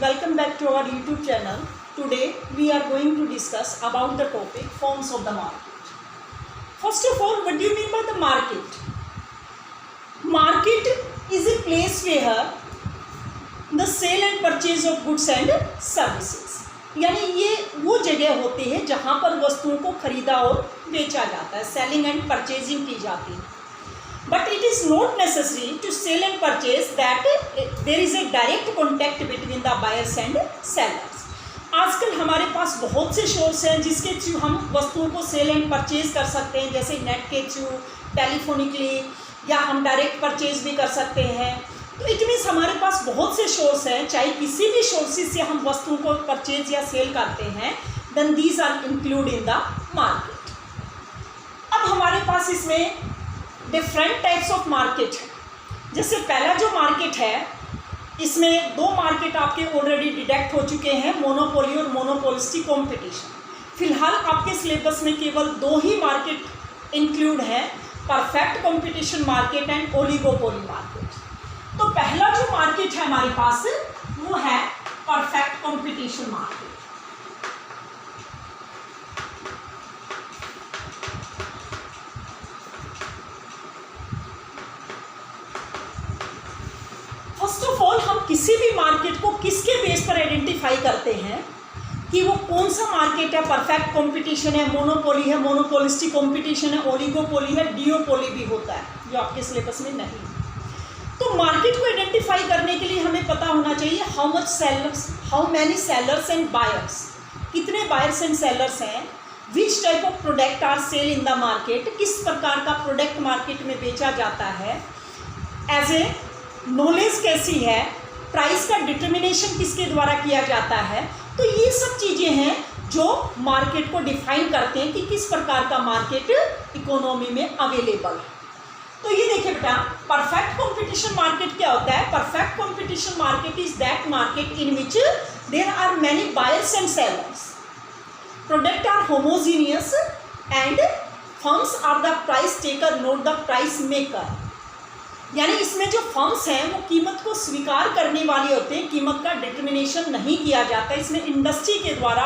welcome back to our YouTube channel. Today we are going to discuss about the topic forms of the market. First of all, what do you mean by the market? Market is a place where the sale and purchase of goods and services, यानी ये वो जगह होती है जहाँ पर वस्तुओं को खरीदा और बेचा जाता है, सेलिंग एंड परचेजिंग की जाती है. But it is not necessary to sell and purchase that there is a direct contact between the buyers and sellers. आजकल हमारे पास बहुत से सोर्स हैं जिसके थ्रू हम वस्तुओं को सेल एंड परचेज कर सकते हैं, जैसे नेट के थ्रू, टेलीफोनिकली, या हम डायरेक्ट परचेज भी कर सकते हैं. तो इट मीन्स हमारे पास बहुत से सोर्स हैं, चाहे किसी भी सोर्सेज से हम वस्तुओं को परचेज या सेल करते हैं, then these are include in the market. अब हमारे पास इसमें डिफरेंट टाइप्स ऑफ मार्केट है. जैसे पहला जो मार्केट है, इसमें दो मार्केट आपके ऑलरेडी डिटेक्ट हो चुके हैं, मोनोपोली और मोनोपोलिस्टिक कंपटीशन. फिलहाल आपके सिलेबस में केवल दो ही मार्केट इंक्लूड है, perfect competition market and oligopoly market. तो पहला जो मार्केट है हमारे पास वो है perfect competition market. First of all, हम किसी भी मार्केट को किसके बेस पर आइडेंटिफाई करते हैं कि वो कौन सा मार्केट है. परफेक्ट कंपटीशन है, मोनोपोली है, मोनोपोलिस्टिक कंपटीशन है, ओलिगोपोली है, डिओपोली भी होता है, जो आपके सिलेबस में नहीं. तो मार्केट को आइडेंटिफाई करने के लिए हमें पता होना चाहिए how many sellers and buyers, कितने बायर्स एंड सेलर्स हैं, which type of product are sell in the market, किस प्रकार का प्रोडक्ट मार्केट में बेचा जाता है, एज ए नॉलेज कैसी है, प्राइस का डिटर्मिनेशन किसके द्वारा किया जाता है. तो ये सब चीज़ें हैं जो मार्केट को डिफाइन करते हैं कि किस प्रकार का मार्केट इकोनॉमी में अवेलेबल है. तो ये देखिए बेटा, परफेक्ट कंपटीशन मार्केट क्या होता है. Perfect competition market is that market in which there are many buyers and sellers, product are homogeneous and firms are the price taker not the price maker. यानी इसमें जो फर्म्स हैं वो कीमत को स्वीकार करने वाले होते हैं, कीमत का डिटर्मिनेशन नहीं किया जाता. इसमें इंडस्ट्री के द्वारा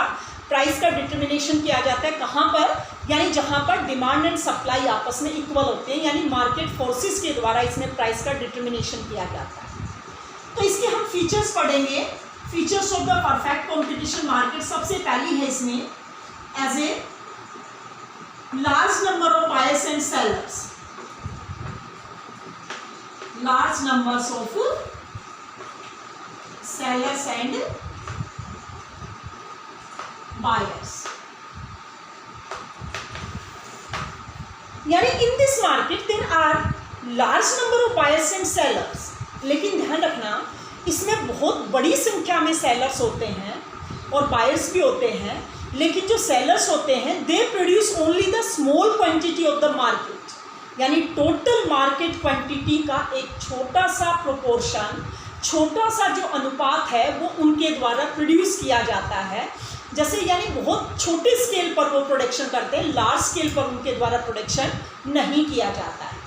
प्राइस का डिटर्मिनेशन किया जाता है. कहाँ पर? यानी जहाँ पर डिमांड एंड सप्लाई आपस में इक्वल होते हैं, यानी मार्केट फोर्सेस के द्वारा इसमें प्राइस का डिटर्मिनेशन किया जाता है. तो इसके हम फीचर्स पढ़ेंगे. Features of the perfect competition market, सबसे पहली है इसमें as a large number of buyers and sellers. Large numbers of sellers and buyers. यानी in this market there are large number of buyers and sellers. लेकिन ध्यान रखना, इसमें बहुत बड़ी संख्या में सेलर्स होते हैं और बायर्स भी होते हैं. लेकिन जो सेलर्स होते हैं they produce only the small quantity of the market. यानी टोटल मार्केट क्वांटिटी का एक छोटा सा प्रोपोर्शन, छोटा सा जो अनुपात है वो उनके द्वारा प्रोड्यूस किया जाता है. जैसे यानी बहुत छोटे स्केल पर वो प्रोडक्शन करते हैं, लार्ज स्केल पर उनके द्वारा प्रोडक्शन नहीं किया जाता है.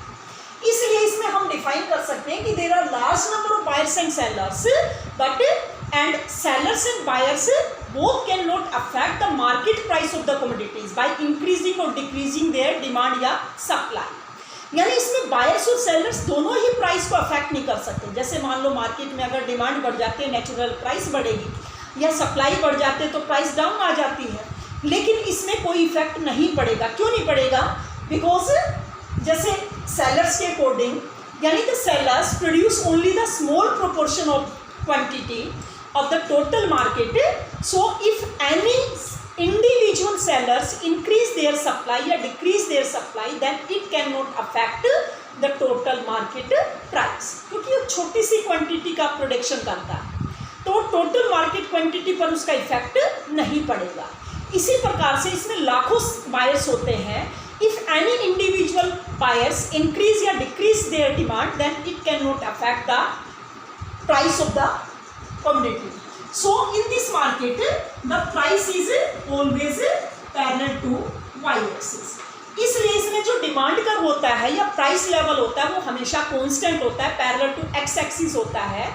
इसलिए इसमें हम डिफाइन कर सकते हैं कि there are large number of buyers and sellers, but and sellers and buyers both cannot affect the market price of the commodities by increasing or decreasing their demand या supply. यानी इसमें बायर्स और sellers दोनों ही price को affect नहीं कर सकते. जैसे मान लो मार्केट में अगर डिमांड बढ़ जाती है, नेचुरल प्राइस बढ़ेगी, या सप्लाई बढ़ जाती है तो प्राइस डाउन आ जाती है. लेकिन इसमें कोई इफेक्ट नहीं पड़ेगा. क्यों नहीं पड़ेगा? बिकॉज जैसे सेलर्स के अकॉर्डिंग, यानी the sellers produce only the small proportion of quantity of the total market. So if any individual sellers increase their supply or decrease their supply, then it cannot affect the total market price, क्योंकि ये छोटी सी quantity का production करता है तो total market quantity पर उसका effect नहीं पड़ेगा. इसी प्रकार से इसमें लाखों बायर्स होते हैं. If any individual buyers increase or decrease their demand, then it cannot affect the price of the commodity. So in this market the price is always parallel to y-axis. इसलिए इसमें जो डिमांड कर्व होता है या price level होता है वो हमेशा कांस्टेंट होता है, पैरेलल टू एक्स एक्सिस होता है.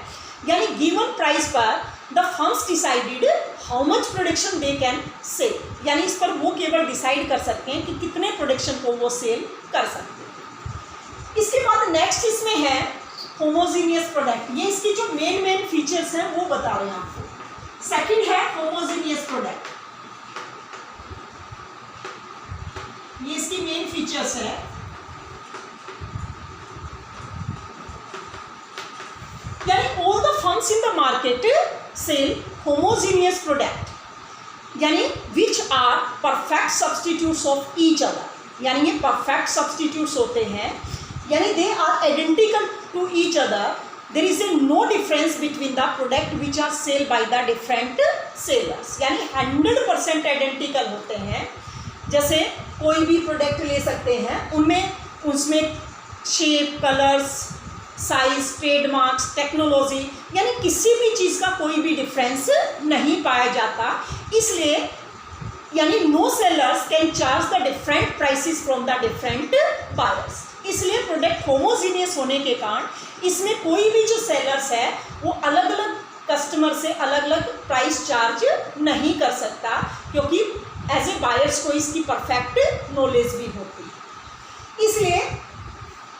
यानी गिवन प्राइस पर the firms decided how much production they can sell, यानी इस पर वो केवल डिसाइड कर सकते हैं कि कितने प्रोडक्शन को वो सेल कर सकते हैं। इसके बाद नेक्स्ट इसमें है होमोजीनियस प्रोडक्ट। ये इसकी जो मेन फीचर्स हैं वो बता रहे हैं आपको। सेकंड है होमोजीनियस प्रोडक्ट, ये इसकी मेन फीचर्स है। यानी all the firms in the market sell homogeneous product, यानी which are perfect substitutes of each other, यानी ये परफेक्ट सब्सटीट्यूट्स होते हैं, यानी they are identical to each other, there is a no difference between the product which are sell by the different sellers, यानी 100% identical होते हैं। जैसे कोई भी प्रोडक्ट ले सकते हैं, उसमें shape, colours, size, trademarks, technology, यानी किसी भी चीज़ का कोई भी डिफरेंस नहीं पाया जाता। इसलिए यानी no sellers can charge the different prices from the different buyers. इसलिए प्रोडक्ट होमोजीनियस होने के कारण इसमें कोई भी जो सेलर्स है वो अलग अलग कस्टमर से अलग अलग प्राइस चार्ज नहीं कर सकता, क्योंकि एज ए बायर्स को इसकी परफेक्ट नॉलेज भी होती है। इसलिए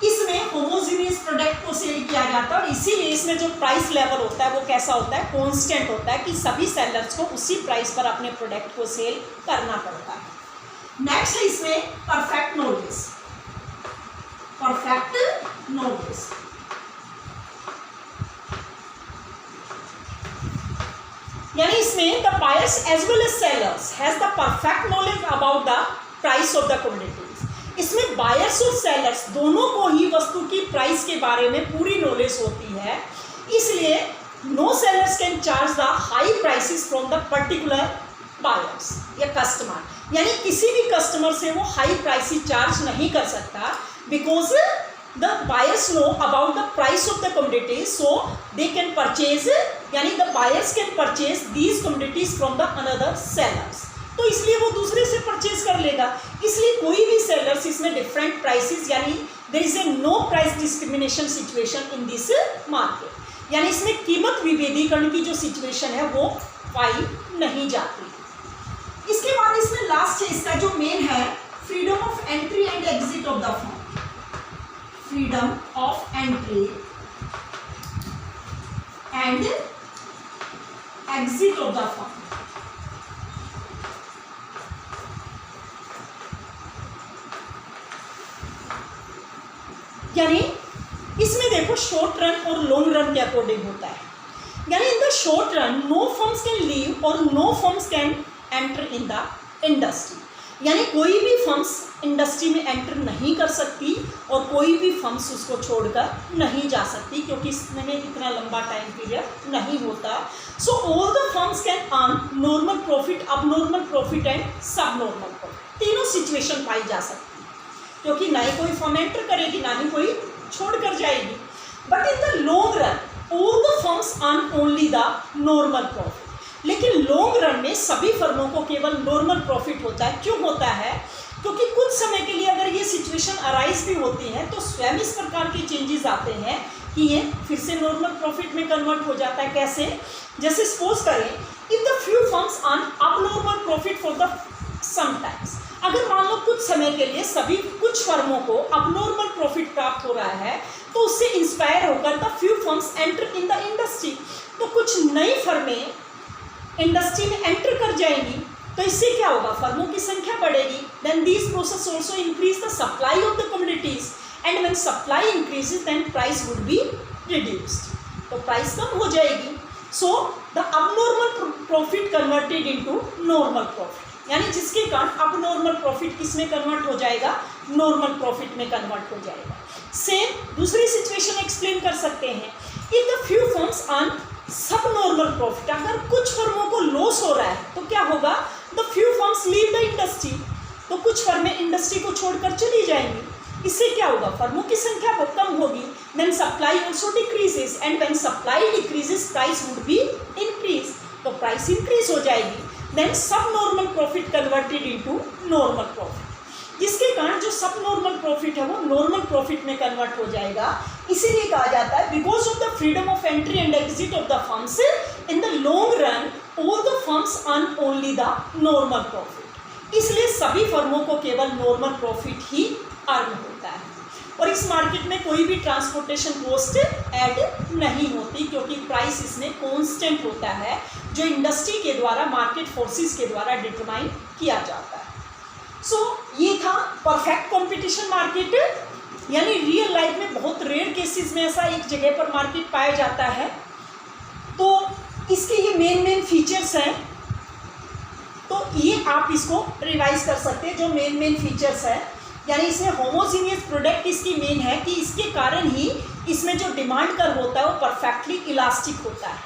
इसमें होमोजीनियस प्रोडक्ट को सेल किया जाता है और इसीलिए इसमें जो प्राइस लेवल होता है वो कैसा होता है, कांस्टेंट होता है, कि सभी सेलर्स को उसी प्राइस पर अपने प्रोडक्ट को सेल करना पड़ता है। नेक्स्ट है इसमें परफेक्ट नॉलेज, परफेक्ट नॉलेज, यानी इसमें the buyers as well as sellers has the perfect knowledge about the price of the commodities. इसमें बायर्स और सेलर्स दोनों को ही वस्तु की प्राइस के बारे में पूरी नॉलेज होती है, इसलिए no sellers can charge the high prices from the particular buyers या कस्टमर, यानी किसी भी कस्टमर से वो हाई प्राइसेस चार्ज नहीं कर सकता, because the buyers know about the price of the commodities, so they can purchase, यानी the buyers can purchase these commodities from the another sellers, तो इसलिए वो दूसरे से परचेज कर लेगा। इसलिए कोई भी सेलर्स इसमें डिफरेंट प्राइसेस, यानी there is a no price discrimination situation in this market, यानी इसमें कीमत विभेदीकरण की जो सिचुएशन है वो पाई नहीं जाती। इसके बाद इसमें लास्ट है इसका जो मेन है freedom of entry and exit of the firm, freedom of entry and exit of the firm. यानी इसमें देखो शॉर्ट रन और लॉन्ग रन के अकॉर्डिंग होता है, यानी in the short run no firms can leave और no firms can enter in the industry, यानी कोई भी फर्म्स इंडस्ट्री में एंटर नहीं कर सकती और कोई भी फर्म्स उसको छोड़कर नहीं जा सकती, क्योंकि इसमें इतना लंबा टाइम पीरियड नहीं होता। So all the firms can earn normal profit, अब नॉर्मल प्रॉफिट एंड सब नॉर्मल प्रॉफिट, तीनों सिचुएशन पाई जा सकती है, क्योंकि ना ही कोई फर्म एंटर करेगी ना ही कोई छोड़ कर जाएगी। But in the long run all the firms earn only the normal profit, लेकिन लॉन्ग रन में सभी फर्मों को केवल नॉर्मल प्रॉफिट होता है। क्यों होता है? क्योंकि कुछ समय के लिए अगर ये सिचुएशन अराइज भी होती है तो स्वयं इस प्रकार के चेंजेस आते हैं कि ये फिर से नॉर्मल प्रॉफिट में कन्वर्ट हो जाता है। कैसे? जैसे सपोज करें if the few firms earn abnormal profit for the some times, अगर मान लो कुछ समय के लिए सभी कुछ फर्मों को अबनॉर्मल प्रॉफिट प्राप्त हो रहा है तो उससे इंस्पायर होकर the few firms enter in the industry, तो कुछ नई फर्में इंडस्ट्री में एंटर कर जाएंगी, तो इससे क्या होगा? फर्मों की संख्या बढ़ेगी। Then this process also increase the supply of the commodities and when supply increases then price would be reduced, तो प्राइस कम हो जाएगी। So the abnormal profit converted into normal profit, यानी जिसके कारण अबनॉर्मल प्रॉफिट किस में कन्वर्ट हो जाएगा? नॉर्मल प्रॉफिट में कन्वर्ट हो जाएगा। सेम दूसरी सिचुएशन एक्सप्लेन कर सकते हैं, if the few firms earn सब नॉर्मल प्रॉफिट, अगर कुछ फर्मों को लॉस हो रहा है तो क्या होगा? The few firms leave the industry, तो कुछ फर्में इंडस्ट्री को छोड़कर चली जाएंगी। इससे क्या होगा? फर्मों की संख्या बहुत कम होगी। Then supply also decreases and when supply decreases price would be increase, तो प्राइस इंक्रीज हो जाएगी। Then subnormal profit converted into normal profit, जिसके कारण जो सब नॉर्मल प्रॉफिट है वो नॉर्मल प्रॉफिट में कन्वर्ट हो जाएगा। इसीलिए कहा जाता है because of the freedom of entry and exit of the firms in the long run all the firms earn only the normal profit. इसलिए सभी फर्मों को केवल नॉर्मल प्रॉफिट ही अर्न होता है और इस मार्केट में कोई भी ट्रांसपोर्टेशन कॉस्ट ऐड नहीं होती, क्योंकि प्राइस इसमें कांस्टेंट होता है जो इंडस्ट्री के द्वारा, मार्केट फोर्सेस के द्वारा डिटरमाइन किया जाता है। सो ये था परफेक्ट कंपटीशन मार्केट, यानी रियल लाइफ में बहुत रेयर केसेस में ऐसा एक जगह पर मार्केट पाया जाता है। तो इसके ये मेन फीचर्स हैं, तो ये आप इसको रिवाइज कर सकते हैं। जो मेन फीचर्स है, यानी इसमें होमोजीनियस प्रोडक्ट इसकी मेन है कि इसके कारण ही इसमें जो डिमांड कर्व होता है वो परफेक्टली इलास्टिक होता है।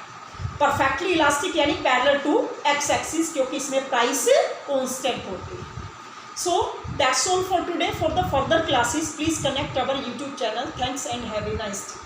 परफेक्टली इलास्टिक यानी पैरेलल टू एक्स एक्सिस, क्योंकि इसमें प्राइस कांस्टेंट होती है। So that's all for today. For the further classes, please connect our YouTube channel. Thanks and have a nice day.